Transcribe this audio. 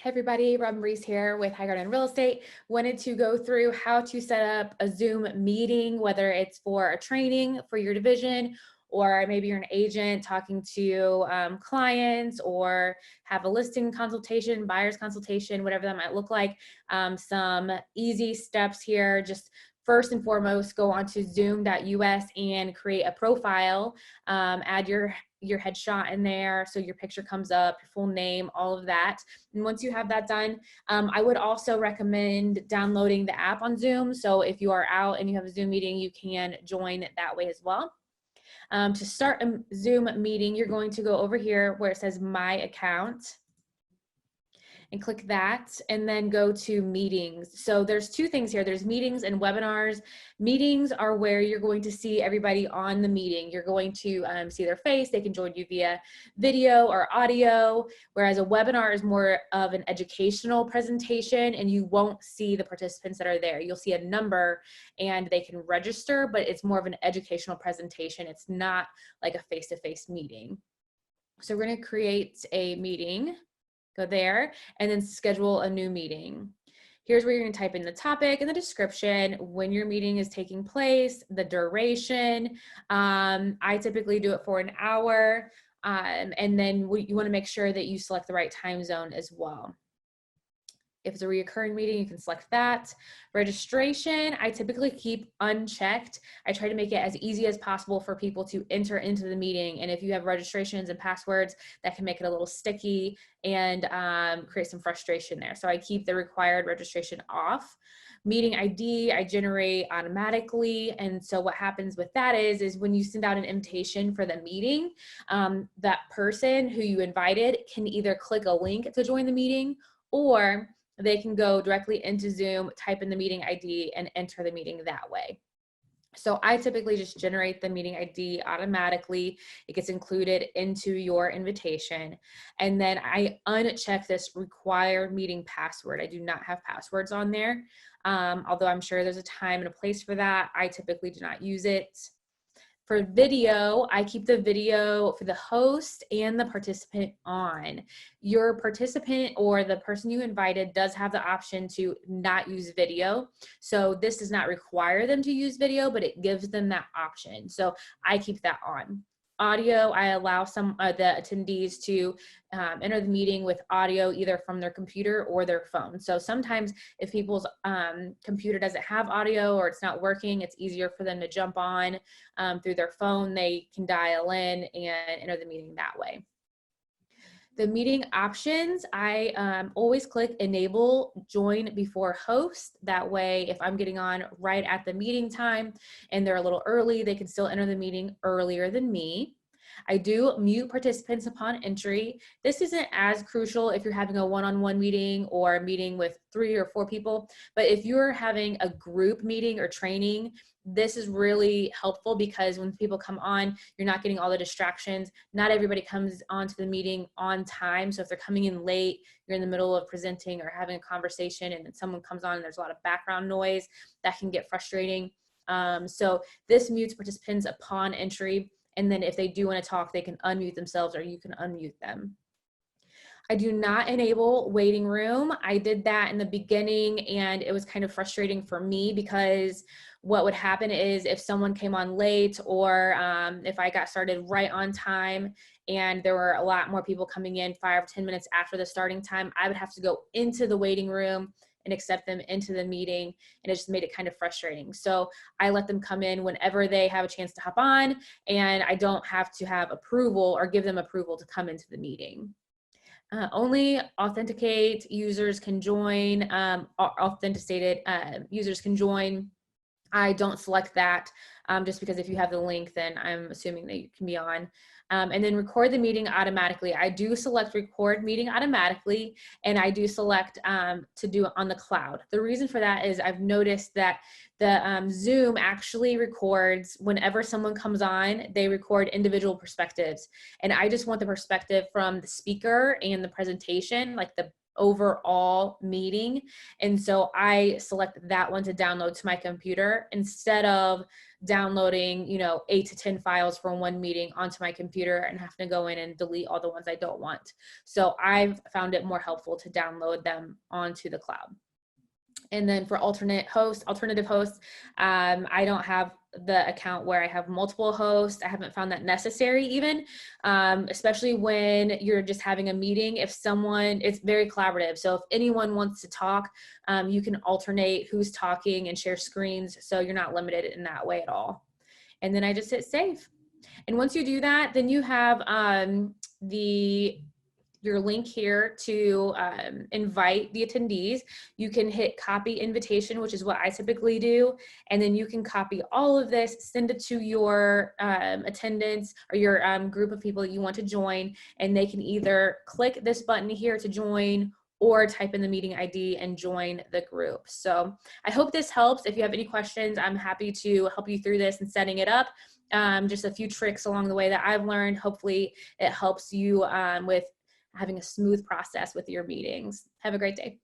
Hey everybody, Robin Reese here with Highgarden Real Estate. Wanted to go through how to set up a Zoom meeting, whether it's for a training for your division, or maybe you're an agent talking to clients, or have a listing consultation, buyer's consultation, whatever that might look like. Some easy steps here. Just first and foremost, go onto zoom.us and create a profile. Add your headshot in there so your picture comes up, your full name, all of that. And once you have that done, I would also recommend downloading the app on Zoom. So if you are out and you have a Zoom meeting, you can join that way as well. To start a Zoom meeting, you're going to go over here where it says My Account and click that, and then go to meetings. So there's two things here. There's meetings and webinars. Meetings are where you're going to see everybody on the meeting. You're going to see their face. They can join you via video or audio, whereas a webinar is more of an educational presentation and you won't see the participants that are there. You'll see a number and they can register, but it's more of an educational presentation. It's not like a face-to-face meeting. So we're going to create a meeting. Go there and then schedule a new meeting. Here's where you're going to type in the topic and the description, when your meeting is taking place, the duration. I typically do it for an hour. And then you want to make sure that you select the right time zone as well. If it's a recurring meeting, you can select that. Registration, I typically keep unchecked. I try to make it as easy as possible for people to enter into the meeting. And if you have registrations and passwords, that can make it a little sticky and create some frustration there. So I keep the required registration off. Meeting ID, I generate automatically. And so what happens with that is when you send out an invitation for the meeting, that person who you invited can either click a link to join the meeting, or they can go directly into Zoom, type in the meeting ID, and enter the meeting that way. So I typically just generate the meeting ID automatically. It gets included into your invitation. And then I uncheck this require meeting password. I do not have passwords on there. Although I'm sure there's a time and a place for that. I typically do not use it. For video, I keep the video for the host and the participant on. Your participant or the person you invited does have the option to not use video. So this does not require them to use video, but it gives them that option. So I keep that on. Audio, I allow some of the attendees to enter the meeting with audio either from their computer or their phone. So sometimes if people's computer doesn't have audio or it's not working, it's easier for them to jump on through their phone. They can dial in and enter the meeting that way. The meeting options, I always click enable join before host. That way, if I'm getting on right at the meeting time and they're a little early, they can still enter the meeting earlier than me. I do mute participants upon entry. This isn't as crucial if you're having a one-on-one meeting or a meeting with 3 or 4 people, but if you're having a group meeting or training, this is really helpful because when people come on, you're not getting all the distractions. Not everybody comes onto the meeting on time. So if they're coming in late, you're in the middle of presenting or having a conversation and then someone comes on and there's a lot of background noise, that can get frustrating. So this mutes participants upon entry. And then if they do want to talk, they can unmute themselves or you can unmute them. I do not enable waiting room. I did that in the beginning and it was kind of frustrating for me because what would happen is if someone came on late or if I got started right on time and there were a lot more people coming in 5 or 10 minutes after the starting time, I would have to go into the waiting room and accept them into the meeting, and it just made it kind of frustrating. So I let them come in whenever they have a chance to hop on, and I don't have to have approval or give them approval to come into the meeting. Only authenticate users can join, authenticated users can join. I don't select that just because if you have the link, then I'm assuming that you can be on. And then record the meeting automatically. I do select record meeting automatically, and I do select to do it on the cloud. The reason for that is I've noticed that the Zoom actually records whenever someone comes on, they record individual perspectives. And I just want the perspective from the speaker and the presentation, like the overall meeting. And so I select that one to download to my computer instead of downloading, 8 to 10 files from one meeting onto my computer and having to go in and delete all the ones I don't want. So I've found it more helpful to download them onto the cloud. And then for alternative hosts, I don't have the account where I have multiple hosts. I haven't found that necessary even, especially when you're just having a meeting. It's very collaborative. So if anyone wants to talk, you can alternate who's talking and share screens. So you're not limited in that way at all. And then I just hit save. And once you do that, then you have your link here to invite the attendees. You can hit copy invitation, which is what I typically do. And then you can copy all of this, send it to your attendants or your group of people that you want to join. And they can either click this button here to join or type in the meeting ID and join the group. So I hope this helps. If you have any questions, I'm happy to help you through this and setting it up. Just a few tricks along the way that I've learned. Hopefully it helps you with having a smooth process with your meetings. Have a great day.